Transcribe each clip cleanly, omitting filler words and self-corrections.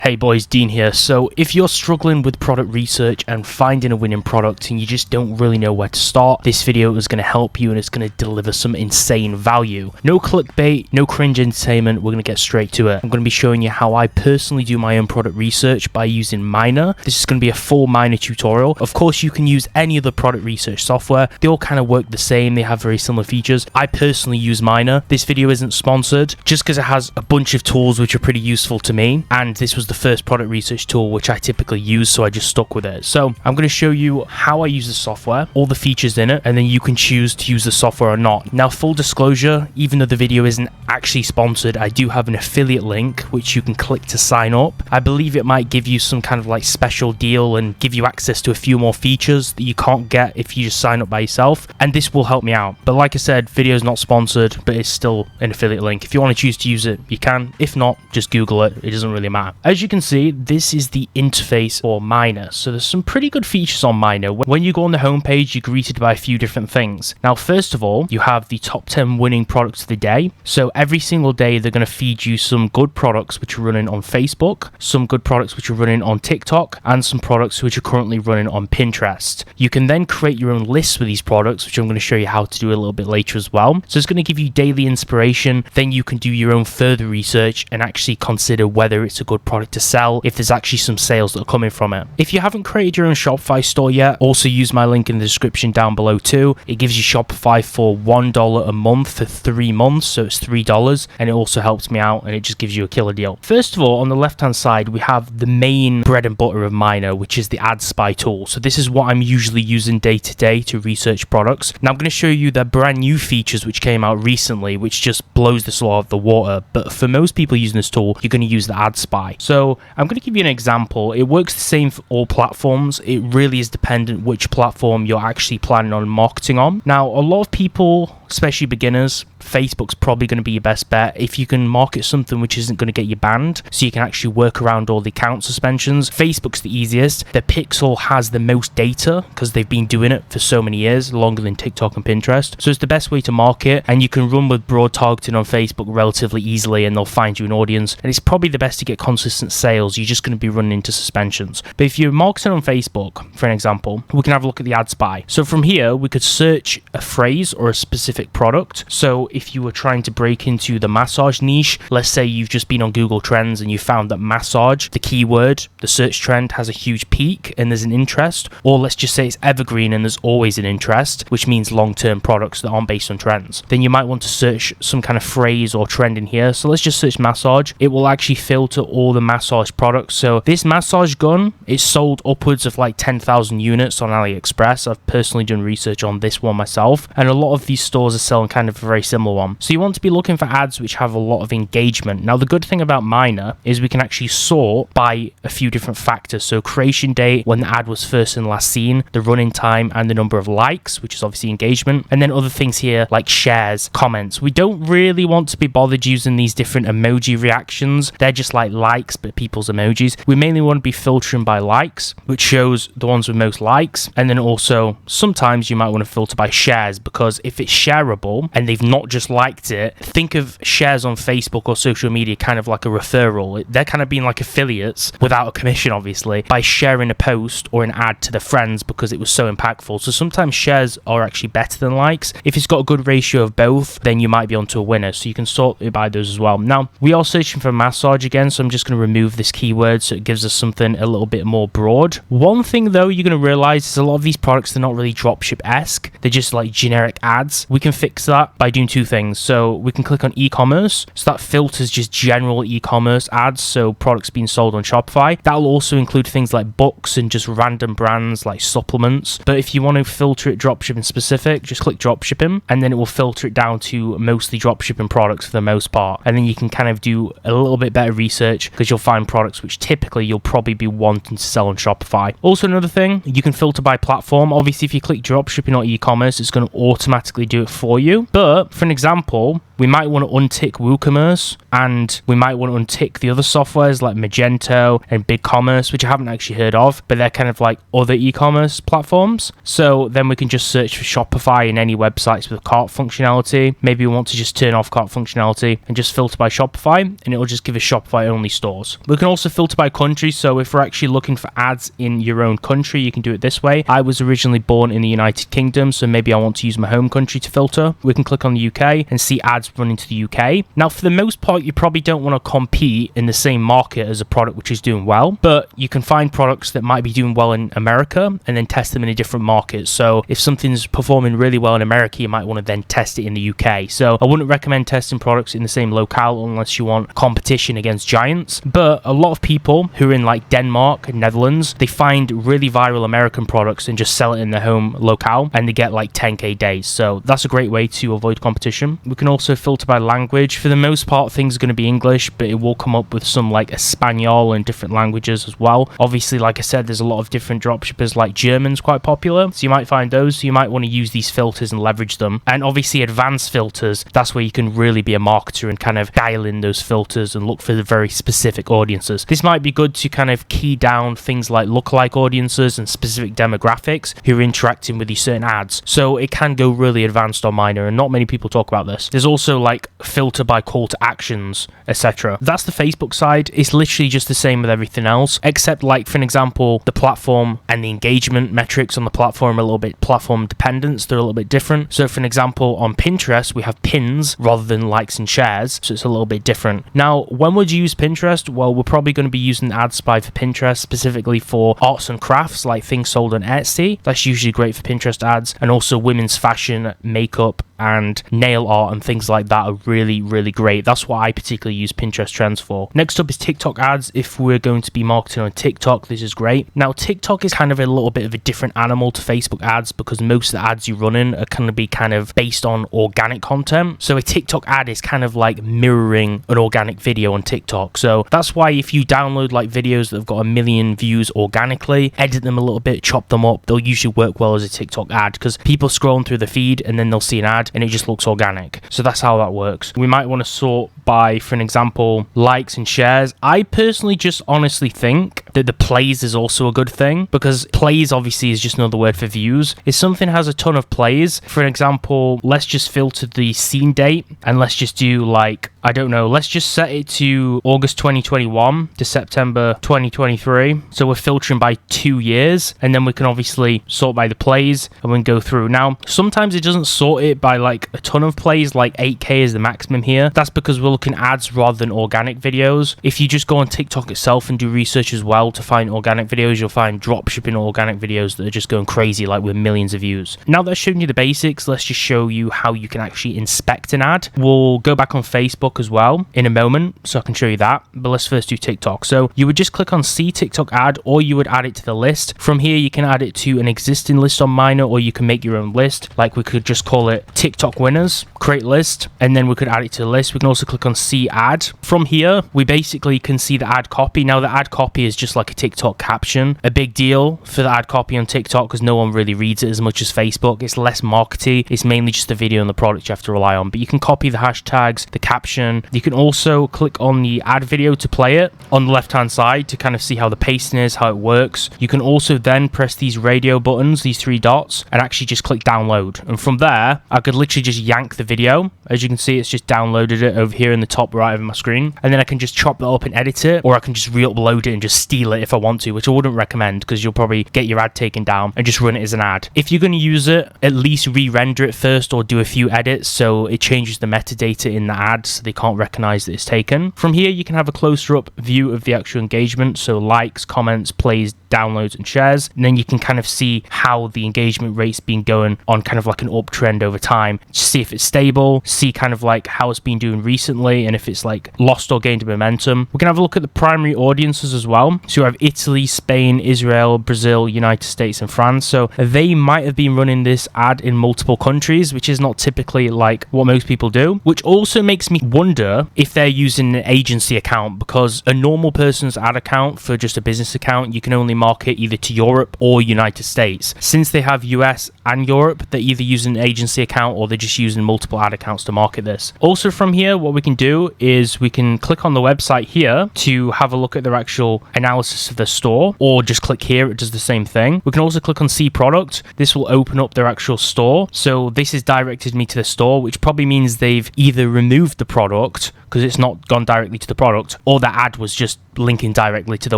Hey boys, Dean here. So if you're struggling with product research and finding a winning product and you just don't really know where to start, this video is going to help you and it's going to deliver some insane value. No clickbait, no cringe entertainment, we're going to get straight to it. I'm going to be showing you how I personally do my own product research by using Minea. This is going to be a full Minea tutorial. Of course, you can use any other product research software. They all kind of work the same. They have very similar features. I personally use Minea. This video isn't sponsored just because it has a bunch of tools which are pretty useful to me, and this was the first product research tool which I typically use, so I just stuck with it. So I'm going to show you how I use the software, all the features in it, and then you can choose to use the software or not. Now, full disclosure, even though the video isn't actually sponsored, I do have an affiliate link which you can click to sign up. I believe it might give you some kind of like special deal and give you access to a few more features that you can't get if you just sign up by yourself, and this will help me out. But like I said, video is not sponsored, but it's still an affiliate link. If you want to choose to use it, you can. If not, just Google it. It doesn't really matter. As you can see, this is the interface for Minea. So there's some pretty good features on Minea. When you go on the homepage, you're greeted by a few different things. Now, first of all, you have the top 10 winning products of the day. So every single day, they're going to feed you some good products which are running on Facebook, some good products which are running on TikTok, and some products which are currently running on Pinterest. You can then create your own lists with these products, which I'm going to show you how to do a little bit later as well. So it's going to give you daily inspiration. Then you can do your own further research and actually consider whether it's a good product to sell, if there's actually some sales that are coming from it. If you haven't created your own Shopify store yet, also use my link in the description down below too. It gives you Shopify for $1 a month for 3 months, so it's $3, and it also helps me out and it just gives you a killer deal. First of all, on the left hand side, we have the main bread and butter of Minea, which is the ad spy tool. So this is what I'm usually using day to day to research products. Now I'm going to show you the brand new features which came out recently, which just blows this all out of the water. But for most people using this tool, you're going to use the ad spy. So I'm going to give you an example. It works the same for all platforms. It really is dependent which platform you're actually planning on marketing on. Now, a lot of people, especially beginners, Facebook's probably going to be your best bet if you can market something which isn't going to get you banned, so you can actually work around all the account suspensions. Facebook's the easiest. The Pixel has the most data because they've been doing it for so many years, longer than TikTok and Pinterest. So it's the best way to market, and you can run with broad targeting on Facebook relatively easily, and they'll find you an audience. And it's probably the best to get consistent sales. You're just going to be running into suspensions. But if you're marketing on Facebook, for an example, we can have a look at the ad spy. So from here, we could search a phrase or a specific product. So if you were trying to break into the massage niche, let's say you've just been on Google Trends and you found that massage, the keyword, the search trend has a huge peak and there's an interest, or let's just say it's evergreen and there's always an interest, which means long-term products that aren't based on trends, then you might want to search some kind of phrase or trend in here. So let's just search massage. It will actually filter all the massage products. So this massage gun is sold upwards of like 10,000 units on AliExpress. I've personally done research on this one myself, and a lot of these stores are selling kind of a very similar one. So you want to be looking for ads which have a lot of engagement. Now, the good thing about Minea is we can actually sort by a few different factors. So creation date, when the ad was first and last seen, the running time, and the number of likes, which is obviously engagement. And then other things here like shares, comments. We don't really want to be bothered using these different emoji reactions. They're just like likes, but people's emojis. We mainly want to be filtering by likes, which shows the ones with most likes. And then also sometimes you might want to filter by shares, because if it's shareable and they've not just liked it, think of shares on Facebook or social media kind of like a referral. They're kind of being like affiliates without a commission, obviously, by sharing a post or an ad to their friends because it was so impactful. So sometimes shares are actually better than likes. If it's got a good ratio of both, then you might be onto a winner. So you can sort it by those as well. Now, we are searching for massage again, so I'm just going to remove this keyword so it gives us something a little bit more broad. One thing though you're going to realize is a lot of these products, they're not really dropship-esque. They're just like generic ads. We can fix that by doing two things. So we can click on e-commerce. So that filters just general e-commerce ads, so products being sold on Shopify. That'll also include things like books and just random brands like supplements. But if you want to filter it dropshipping specific, just click dropshipping, and then it will filter it down to mostly dropshipping products for the most part. And then you can kind of do a little bit better research because you'll find products which typically you'll probably be wanting to sell on Shopify. Also, another thing, you can filter by platform. Obviously, if you click dropshipping or e-commerce, it's going to automatically do it for you. But for an example, we might want to untick WooCommerce, and we might want to untick the other softwares like Magento and BigCommerce, which I haven't actually heard of, but they're kind of like other e-commerce platforms. So then we can just search for Shopify in any websites with cart functionality. Maybe we want to just turn off cart functionality and just filter by Shopify, and it'll just give us Shopify only stores. We can also filter by country. So if we're actually looking for ads in your own country, you can do it this way. I was originally born in the United Kingdom, so maybe I want to use my home country to filter. We can click on the UK and see ads running to the UK. Now, for the most part, you probably don't want to compete in the same market as a product which is doing well, but you can find products that might be doing well in America and then test them in a different market. So if something's performing really well in America, you might want to then test it in the UK. So I wouldn't recommend testing products in the same locale unless you want competition against giants. But a lot of people who are in like Denmark and Netherlands, they find really viral American products and just sell it in their home locale, and they get like 10k days. So that's a great way to avoid competition. We can also filter by language. For the most part, things are going to be English, but it will come up with some like Espanol and different languages as well. Obviously, like I said, there's a lot of different dropshippers, like German's quite popular, so you might find those. So you might want to use these filters and leverage them. And obviously advanced filters, that's where you can really be a marketer and kind of dial in those filters and look for the very specific audiences. This might be good to kind of key down things like lookalike audiences and specific demographics who are interacting with these certain ads. So it can go really advanced on Minea, and not many people talk about this. There's also like filter by call to actions, etc. That's the Facebook side. It's literally just the same with everything else, except like, for an example, the platform and the engagement metrics on the platform are a little bit platform dependent. They're a little bit different. So for an example, on Pinterest, we have pins rather than likes and shares. So it's a little bit different. Now, when would you use Pinterest? Well, we're probably going to be using AdSpy for Pinterest, specifically for arts and crafts, like things sold on Etsy. That's usually great for Pinterest ads. And also women's fashion, makeup, and nail art and things like that are really, really great. That's what I particularly use Pinterest trends for. Next up is TikTok ads. If we're going to be marketing on TikTok, this is great. Now, TikTok is kind of a little bit of a different animal to Facebook ads because most of the ads you run in are going to be kind of based on organic content. So a TikTok ad is kind of like mirroring an organic video on TikTok. So that's why if you download like videos that have got 1 million views organically, edit them a little bit, chop them up, they'll usually work well as a TikTok ad because people scrolling through the feed and then they'll see an ad and it just looks organic. So that's how that works. We might want to sort by, for an example, likes and shares. I personally just honestly think that the plays is also a good thing because plays obviously is just another word for views. If something has a ton of plays, for an example, let's just filter the scene date and let's just do like, I don't know, let's just set it to August 2021 to September 2023. So we're filtering by 2 years, and then we can obviously sort by the plays and we can go through. Now, sometimes it doesn't sort it by like a ton of plays, like 8k is the maximum here. That's because we're looking ads rather than organic videos. If you just go on TikTok itself and do research as well to find organic videos, you'll find dropshipping organic videos that are just going crazy, like with millions of views. Now that I've shown you the basics, let's just show you how you can actually inspect an ad. We'll go back on Facebook as well in a moment, so I can show you that, but let's first do TikTok. So you would just click on see TikTok ad, or you would add it to the list. From here you can add it to an existing list on Minea, or you can make your own list. Like we could just call it TikTok winners, create list, and then we could add it to the list. We can also click on see ad. From here we basically can see the ad copy. Now the ad copy is just like a TikTok caption. A big deal for the ad copy on TikTok because no one really reads it as much as Facebook. It's less markety. It's mainly just the video and the product you have to rely on, but you can copy the hashtags, the caption. You can also click on the ad video to play it on the left hand side to kind of see how the pacing is, how it works. You can also then press these radio buttons, these 3 dots, and actually just click download. And from there, I could literally just yank the video. As you can see, it's just downloaded it over here in the top right of my screen. And then I can just chop that up and edit it, or I can just re-upload it and just steal it if I want to, which I wouldn't recommend because you'll probably get your ad taken down and just run it as an ad. If you're going to use it, at least re-render it first or do a few edits so it changes the metadata in the ad so they can't recognize that it's taken. From here, you can have a closer up view of the actual engagement, so likes, comments, plays, downloads, and shares. And then you can kind of see how the engagement rate's been going on kind of like an uptrend over time. See if it's stable, see kind of like how it's been doing recently, and if it's like lost or gained momentum. We can have a look at the primary audiences as well. So we have Italy, Spain, Israel, Brazil, United States, and France. So they might have been running this ad in multiple countries, which is not typically like what most people do, which also makes me wonder if they're using an agency account, because a normal person's ad account for just a business account, you can only market either to Europe or United States. Since they have US and Europe, they're either using an agency account or they're just using multiple ad accounts to market this. Also from here, what we can do is we can click on the website here to have a look at their actual analysis of the store, or just click here, it does the same thing. We can also click on see product. This will open up their actual store. So this has directed me to the store, which probably means they've either removed the product because it's not gone directly to the product, or the ad was just linking directly to the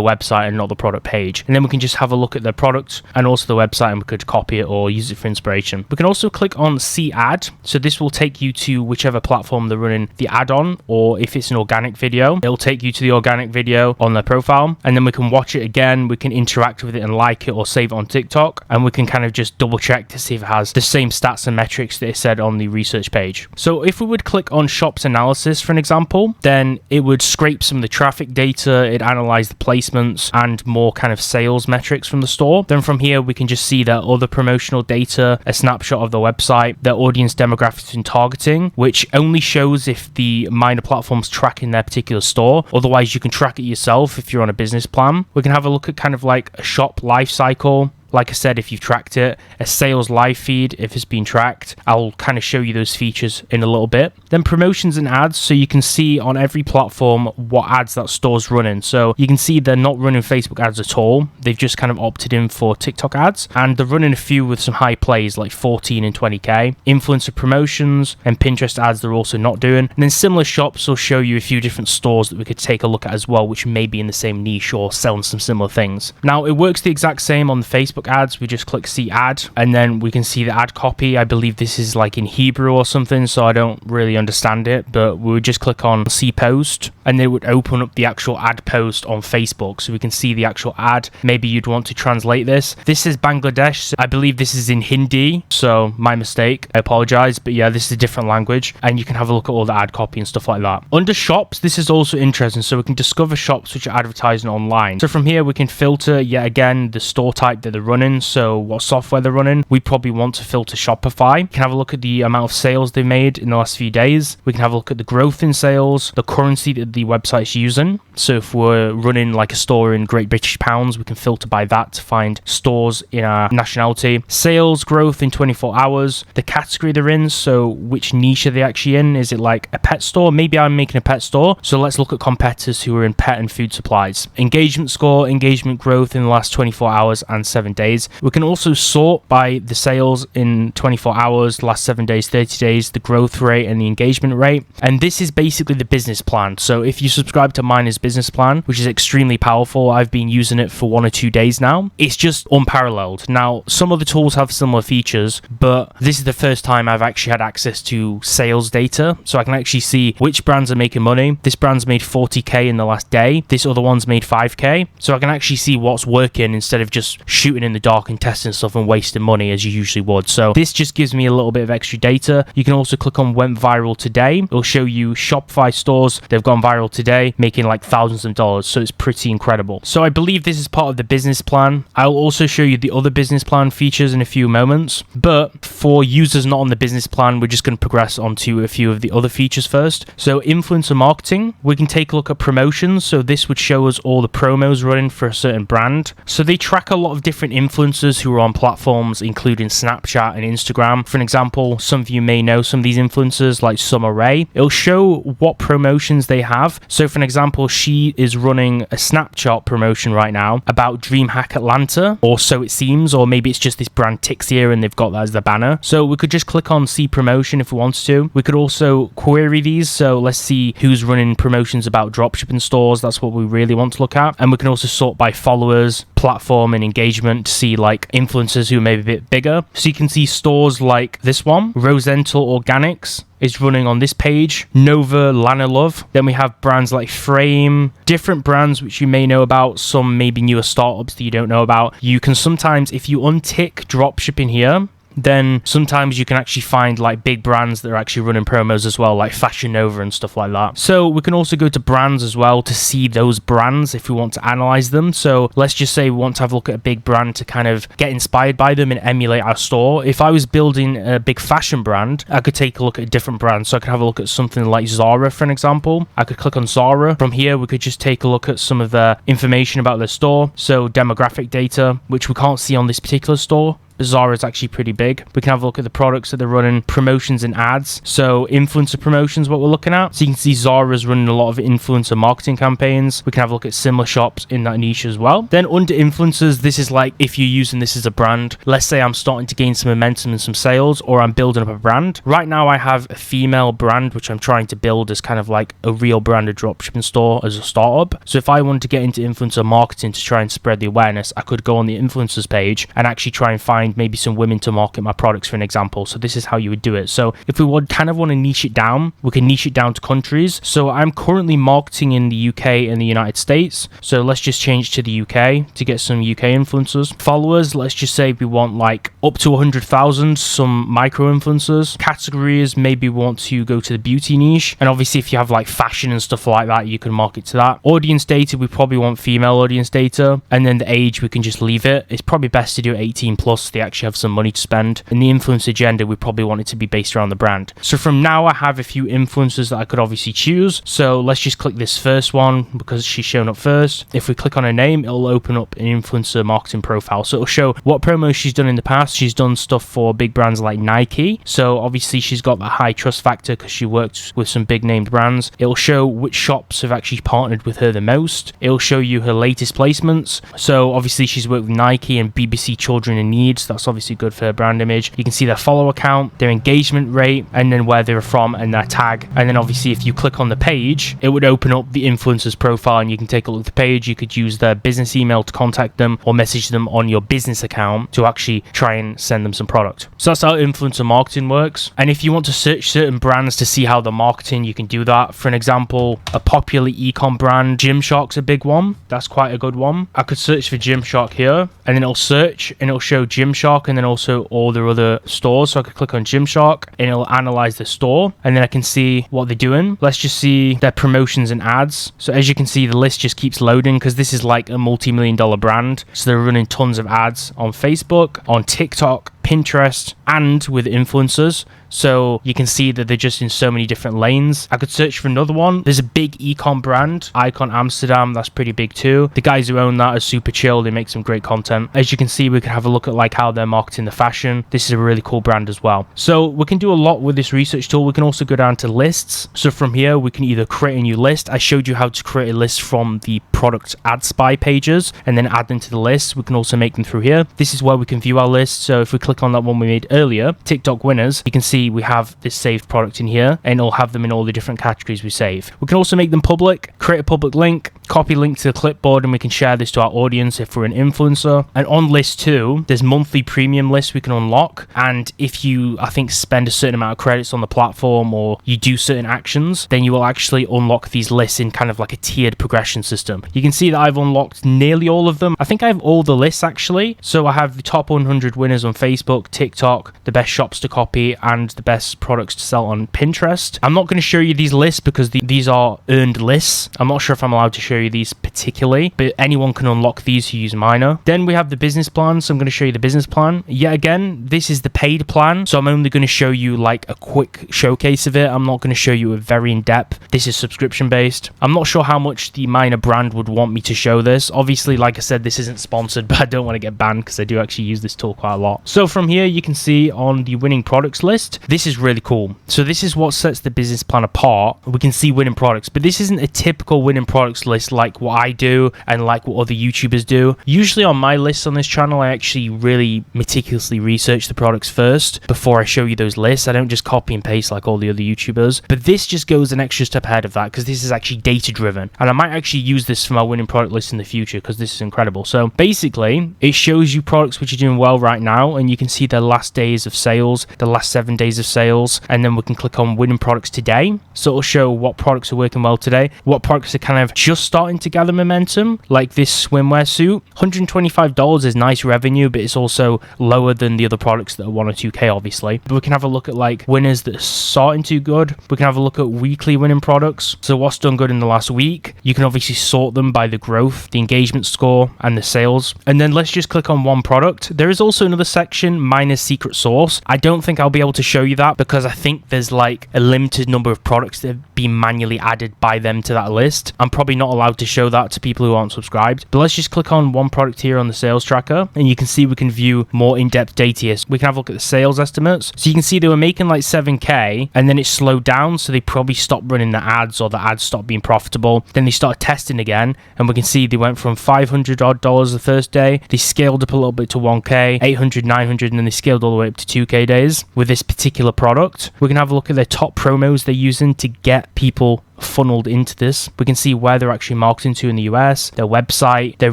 website and not the product page. And then we can just have a look at the product and also the website, and we could copy it or use it for inspiration. We can also click on see ad. So this will take you to whichever platform they're running the ad on, or if it's an organic video, it'll take you to the organic video on their profile, and then we can watch it again. We can interact with it and like it or save it on TikTok, and we can kind of just double check to see if it has the same stats and metrics that it said on the research page. So if we would click on shops analysis for an example, then it would scrape some of the traffic data, it analyze the placements and more kind of sales metrics from the store. Then from here we can just see their other promotional data, a snapshot of the website, their audience demographics and targeting, which only shows if the minor platform's tracking their particular store. Otherwise you can track it yourself if you're on a business plan. We can have a look at kind of like a shop life cycle. Like I said, if you've tracked it, a sales live feed, if it's been tracked, I'll kind of show you those features in a little bit. Then promotions and ads, so you can see on every platform what ads that store's running. So you can see they're not running Facebook ads at all. They've just kind of opted in for TikTok ads, and they're running a few with some high plays like 14 and 20k. Influencer promotions and Pinterest ads they're also not doing. And then similar shops will show you a few different stores that we could take a look at as well, which may be in the same niche or selling some similar things. Now it works the exact same on the Facebook ads. We just click see ad, and then we can see the ad copy. I believe this is like in Hebrew or something, so I don't really understand it, but we would just click on see post, and it would open up the actual ad post on Facebook, so we can see the actual ad. Maybe you'd want to translate this. This is Bangladesh, so I believe this is in Hindi, so my mistake, I apologize, but yeah, this is a different language, and you can have a look at all the ad copy and stuff like that. Under shops, this is also interesting, so we can discover shops which are advertising online. So from here we can filter yet again the store type that they're running, so what software they're running. We probably want to filter Shopify. We can have a look at the amount of sales they've made in the last few days. We can have a look at the growth in sales, the currency that the website's using. So if we're running like a store in Great British Pounds, we can filter by that to find stores in our nationality. Sales growth in 24 hours, the category they're in, so which niche are they actually in? Is it like a pet store? Maybe I'm making a pet store, so let's look at competitors who are in pet and food supplies. Engagement score, engagement growth in the last 24 hours and 7 days. We can also sort by the sales in 24 hours, last 7 days, 30 days, the growth rate and the engagement rate. And this is basically the business plan. So if you subscribe to Minea's business plan, which is extremely powerful, I've been using it for 1 or 2 days now. It's just unparalleled. Now, some other tools have similar features, but this is the first time I've actually had access to sales data. So I can actually see which brands are making money. This brand's made 40k in the last day. This other one's made 5k. So I can actually see what's working instead of just shooting in the dark and testing stuff and wasting money as you usually would. So this just gives me a little bit of extra data. You can also click on went viral today. It'll show you Shopify stores they've gone viral today, making like thousands of dollars. So it's pretty incredible. So I believe this is part of the business plan. I'll also show you the other business plan features in a few moments, but for users not on the business plan, we're just going to progress onto a few of the other features first. So influencer marketing, we can take a look at promotions. So this would show us all the promos running for a certain brand. So they track a lot of different influencers who are on platforms including Snapchat and Instagram. For an example, some of you may know some of these influencers like Summer Rae. It'll show what promotions they have. So for an example, she is running a Snapchat promotion right now about DreamHack Atlanta, or so it seems, or maybe it's just this brand Tixia and they've got that as the banner. So we could just click on see promotion if we wanted to. We could also query these. So let's see who's running promotions about dropshipping stores. That's what we really want to look at. And we can also sort by followers, platform and engagement to see like influencers who are maybe a bit bigger. So you can see stores like this one, Rosenthal Organics, is running on this page, Nova, Lana Love. Then we have brands like Frame, different brands which you may know about, some maybe newer startups that you don't know about. You can sometimes, if you untick dropshipping here, then sometimes you can actually find like big brands that are actually running promos as well, like Fashion Nova and stuff like that. So we can also go to brands as well to see those brands if we want to analyze them. So let's just say we want to have a look at a big brand to kind of get inspired by them and emulate our store. If I was building a big fashion brand, I could take a look at a different brand. So I could have a look at something like Zara, for an example. I could click on Zara. From here, we could just take a look at some of the information about their store. So demographic data, which we can't see on this particular store. Zara is actually pretty big. We can have a look at the products that they're running, promotions and ads. So influencer promotions, what we're looking at. So you can see Zara's running a lot of influencer marketing campaigns. We can have a look at similar shops in that niche as well. Then under influencers, this is like if you're using this as a brand. Let's say I'm starting to gain some momentum and some sales, or I'm building up a brand. Right now I have a female brand which I'm trying to build as kind of like a real branded dropshipping store as a startup. So if I wanted to get into influencer marketing to try and spread the awareness, I could go on the influencers page and actually try and find maybe some women to market my products, for an example. So this is how you would do it. So if we would kind of want to niche it down, we can niche it down to countries. So I'm currently marketing in the UK and the United States. So let's just change to the UK to get some UK influencers. Followers, let's just say we want like up to 100,000, some micro influencers. Categories, maybe we want to go to the beauty niche. And obviously if you have like fashion and stuff like that, you can market to that. Audience data, we probably want female audience data. And then the age, we can just leave it. It's probably best to do 18 plus. They actually have some money to spend. And the influence agenda, we probably want it to be based around the brand. So from now, I have a few influencers that I could obviously choose. So let's just click this first one because she's shown up first. If we click on her name, it'll open up an influencer marketing profile. So it'll show what promos she's done in the past. She's done stuff for big brands like Nike. So obviously she's got that high trust factor because she works with some big named brands. It'll show which shops have actually partnered with her the most. It'll show you her latest placements. So obviously she's worked with Nike and BBC Children in Need. So that's obviously good for their brand image. You can see their follower count, their engagement rate, and then where they're from and their tag. And then obviously if you click on the page, it would open up the influencer's profile and you can take a look at the page. You could use their business email to contact them or message them on your business account to actually try and send them some product. So that's how influencer marketing works. And if you want to search certain brands to see how they're marketing, you can do that. For an example, a popular ECom brand, Gymshark's a big one. That's quite a good one. I could search for Gymshark here and then it'll search and it'll show Gymshark and then also all their other stores. So I could click on Gymshark and it'll analyze the store and then I can see what they're doing. Let's just see their promotions and ads. So as you can see, the list just keeps loading because this is like a multi-million-dollar brand. So they're running tons of ads on Facebook, on TikTok, Pinterest, and with influencers. So you can see that they're just in so many different lanes. I could search for another one. There's a big ecom brand, Icon Amsterdam. That's pretty big too. The guys who own that are super chill. They make some great content. As you can see, we could have a look at like how they're marketing the fashion. This is a really cool brand as well. So we can do a lot with this research tool. We can also go down to lists. So from here, we can either create a new list. I showed you how to create a list from the product ad spy pages and then add them to the list. We can also make them through here. This is where we can view our list. So if we click on that one we made earlier, TikTok winners, you can see we have this saved product in here and it'll have them in all the different categories we save. We can also make them public, create a public link, copy link to the clipboard, and we can share this to our audience if we're an influencer. And on list 2, there's monthly premium lists we can unlock. And if you, I think, spend a certain amount of credits on the platform or you do certain actions, then you will actually unlock these lists in kind of like a tiered progression system. You can see that I've unlocked nearly all of them. I think I have all the lists actually. So I have the top 100 winners on Facebook, TikTok, the best shops to copy, and the best products to sell on Pinterest. I'm not going to show you these lists because these are earned lists. I'm not sure if I'm allowed to show you these particularly, but anyone can unlock these who use Minea. Then we have the business plan. So I'm going to show you the business plan. Yet again, this is the paid plan. So I'm only going to show you like a quick showcase of it. I'm not going to show you a very in-depth. This is subscription based. I'm not sure how much the Minea brand would want me to show this. Obviously, like I said, this isn't sponsored, but I don't want to get banned because I do actually use this tool quite a lot. So from here, you can see on the winning products list, this is really cool. So this is what sets the business plan apart. We can see winning products, but this isn't a typical winning products list like what I do and like what other YouTubers do. Usually on my lists on this channel, I actually really meticulously research the products first before I show you those lists. I don't just copy and paste like all the other YouTubers, but this just goes an extra step ahead of that because this is actually data driven. And I might actually use this for my winning product list in the future because this is incredible. So basically, it shows you products which are doing well right now, and you can see their last days of sales, the last 7 days of sales, and then we can click on winning products today. So it'll show what products are working well today, what products are kind of just starting to gather momentum, like this swimwear suit. $125 is nice revenue, but it's also lower than the other products that are 1 or 2K, obviously. But we can have a look at like winners that are starting to good. We can have a look at weekly winning products. So what's done good in the last week. You can obviously sort them by the growth, the engagement score, and the sales. And then let's just click on one product. There is also another section, minus secret source. I don't think I'll be able to show you that because I think there's like a limited number of products that have been manually added by them to that list. I'm probably not allowed to show that to people who aren't subscribed. But let's just click on one product here on the sales tracker, and you can see we can view more in-depth data here. So we can have a look at the sales estimates. So you can see they were making like 7K, and then it slowed down, so they probably stopped running the ads, or the ads stopped being profitable. Then they started testing again, and we can see they went from $500 odd the first day. They scaled up a little bit to 1K, 800, 900, and then they scaled all the way up to 2K days with this particular product. We can have a look at their top promos they're using to get people funneled into this. We can see where they're actually marketing to in the US, their website, their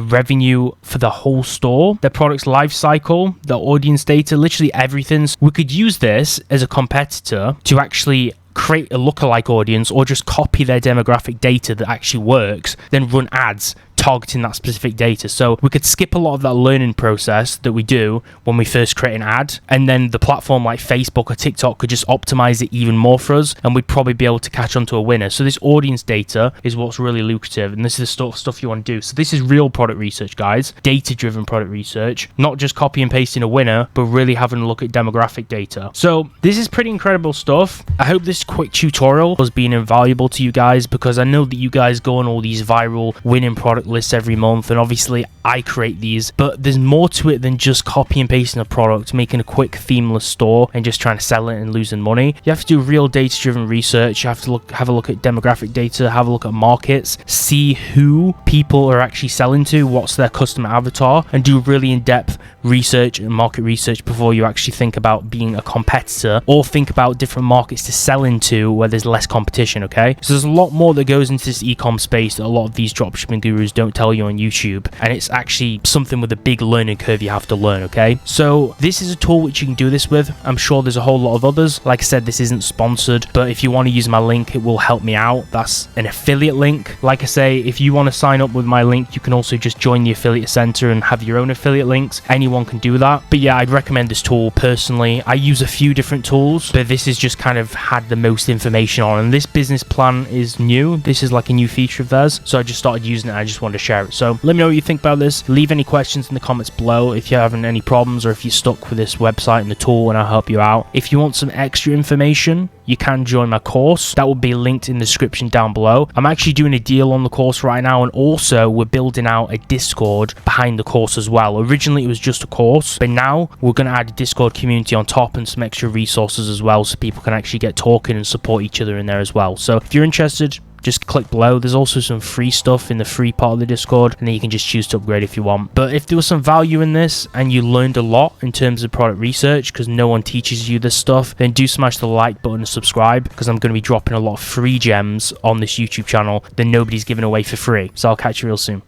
revenue for the whole store, their product's life cycle, their audience data, literally everything. So we could use this as a competitor to actually create a lookalike audience, or just copy their demographic data that actually works, then run ads targeting that specific data. So we could skip a lot of that learning process that we do when we first create an ad, and then the platform like Facebook or TikTok could just optimize it even more for us, and we'd probably be able to catch on to a winner. So this audience data is what's really lucrative, and this is the stuff you want to do. So this is real product research, guys, data-driven product research, not just copy and pasting a winner, but really having a look at demographic data. So this is pretty incredible stuff. I hope this quick tutorial has been invaluable to you guys, because I know that you guys go on all these viral winning product lists every month, and obviously I create these, but there's more to it than just copy and pasting a product, making a quick themeless store and just trying to sell it and losing money. You have to do real data-driven research. You have to have a look at demographic data, have a look at markets, see who people are actually selling to, what's their customer avatar, and do really in-depth research and market research before you actually think about being a competitor, or think about different markets to sell into where there's less competition. Okay, so there's a lot more that goes into this e-com space that a lot of these dropshipping gurus don't tell you on YouTube, and it's actually something with a big learning curve you have to learn. Okay, so this is a tool which you can do this with. I'm sure there's a whole lot of others. Like I said, this isn't sponsored, but if you want to use my link, it will help me out. That's an affiliate link. Like I say, if you want to sign up with my link, you can also just join the affiliate center and have your own affiliate links. Anyone can do that. But yeah, I'd recommend this tool personally. I use a few different tools, but this is just kind of had the most information on, and this business plan is new. This is like a new feature of theirs, so I just started using it. I just wanted to share it. So let me know what you think about this. Leave any questions in the comments below if you're having any problems, or if you're stuck with this website and the tool, and I'll help you out. If you want some extra information, you can join my course. That will be linked in the description down below. I'm actually doing a deal on the course right now, and also we're building out a Discord behind the course as well. Originally it was just a course, but now we're going to add a Discord community on top and some extra resources as well, so people can actually get talking and support each other in there as well. So if you're interested, just click below. There's also some free stuff in the free part of the Discord, and then you can just choose to upgrade if you want. But if there was some value in this and you learned a lot in terms of product research, because no one teaches you this stuff, then do smash the like button and subscribe, because I'm going to be dropping a lot of free gems on this YouTube channel that nobody's giving away for free. So I'll catch you real soon.